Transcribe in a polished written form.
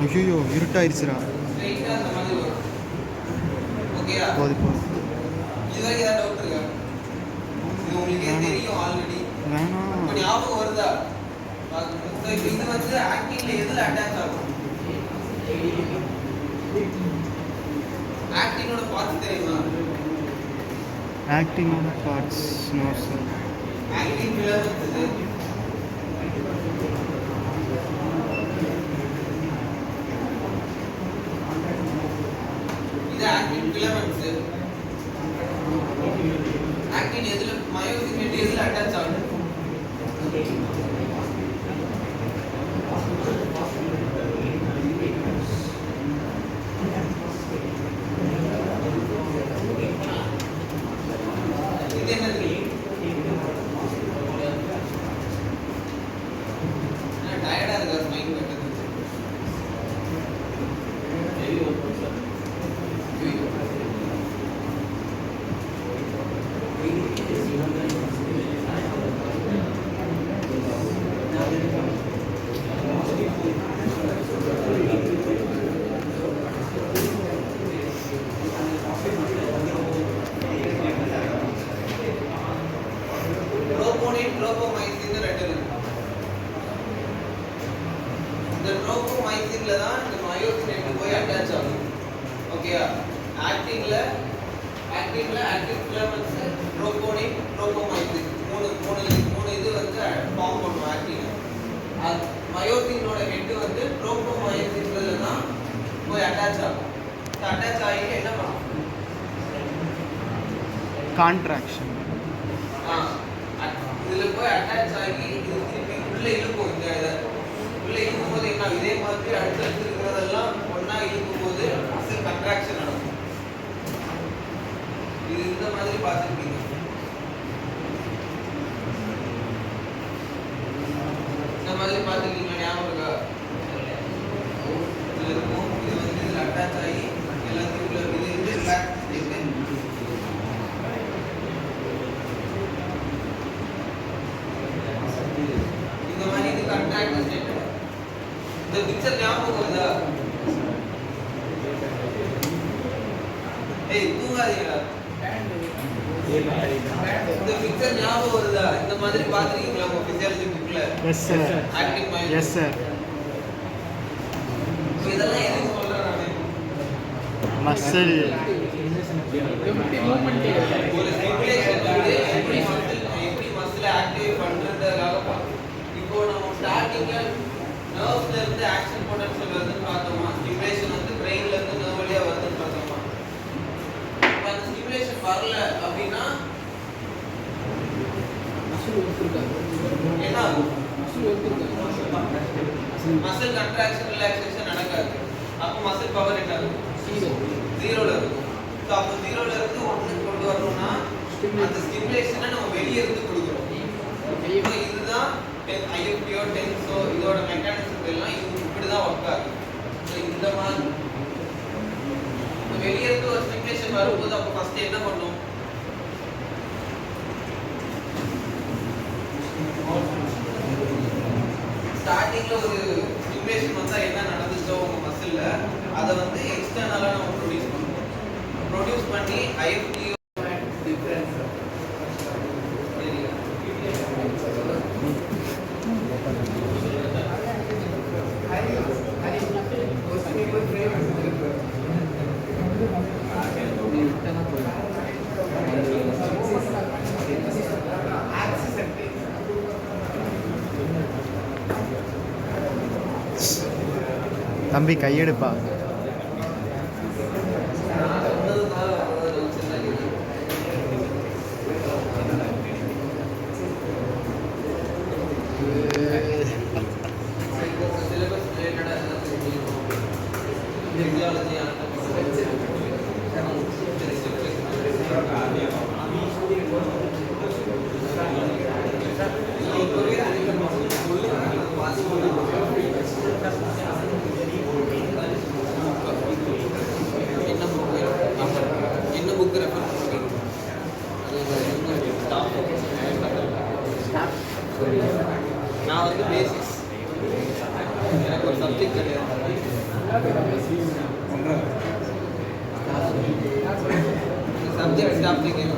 ஐயோ இருட்டாயிருச்சுரா. போது போது வேணாம். ஆக்டிங்கோட பார்ட்ஸ் நோ சார். கான்ட்ராக்ஷன் இதில் போய் அட்டாச் ஆகி இது திருப்பி உள்ளே இழுக்கும். இந்த இதை உள்ளே இழுக்கும் போது என்ன இதே மாதிரி அடுத்தடுத்து இருக்கிறதெல்லாம் ஒன்றா இழுக்கும் போது மசில் கன்ட்ராக்ஷன் நடக்கும். இது இந்த மாதிரி பார்த்துருக்கீங்க. இந்த மாதிரி பார்த்துருக்கீங்களா? ஞாபகம் இருக்கா? இதில் இருக்கும். இது வந்து இதில் அட்டாச் ஆகி எல்லாத்தையும் உள்ள இது ரிலாக்ஸ் இந்த பிக்சர் ஞாபகம் வருதா? தூங்காதீங்களா? இந்த பிக்சர் ஞாபகம் வருதா? இந்த மாதிரி பாத்துருக்கீங்களா உங்க பிசியாலஜி புக்ல? Yes sir. Active mind. Yes sir. இதெல்லாம் எதுக்கு சொல்றேன் நானு? மசில் எப்படி மூவ்மெண்ட் ஒரு ஸ்டிமுலேஷன் வந்து எப்படி மசில் ஆக்டிவேட் பண்றதுக்காக இப்போ நம்ம ஸ்டார்டிங்ல நர்வ்ஸ்ல இருந்து ஆக்ஷன் பொட்டன்ஷியல் வருதுன்னு பார்த்தோமா? ஸ்டிமுலேஷன் வந்து பிரெயின்ல இருந்து நர்வ் வழியா வருதுன்னு பார்த்தோமா? இப்போ அந்த ஸ்டிமுலேஷன் வரல அப்படின்னா மசில் ஒர்க் இருக்காது. என்ன ஆகும்? மசில் ஒர்க் இருக்காது. மசில் கன்ட்ராக்ஷன் ரிலாக்ஸேஷன் நடக்காது. அப்போ மசில் பவர் என்ன ஆகும்? ஜீரோல இருக்கும். ஸோ அப்போ ஜீரோல இருந்து ஒன்றுக்கு கொண்டு வரணும்னா அந்த ஸ்டிமுலேஷனை நம்ம வெளியே இருந்து கொடுக்குறோம். இப்போ இதுதான் ஐஎஃப்டியோ டென்ஸோ இதோட மெக்கானிசம் எல்லாம் இப்படி தான் ஒர்க் ஆகும். ஸோ இந்த மாதிரி வெளியே இருந்து ஒரு ஸ்டிமுலேஷன் வரும்போது அப்போ ஃபர்ஸ்ட் என்ன பண்ணும்? ஸ்டார்டிங்ல ஒரு ஸ்டிமுலேஷன் வந்தா என்ன நடந்துச்சோ உங்க மசில்ல அதை வந்து எக்ஸ்டர்னலா நம்ம ப்ரொடியூஸ் பண்ணுவோம். ப்ரொடியூஸ் பண்ணி ஐஎஃப்டியோ டிஃபரன்ஸ் தம்பி கையெடுப்பா. நான் வந்து அனாலிசிஸ் எனக்கு ஒரு சப்ஜெக்ட் கிடையாது. Subject stop thinking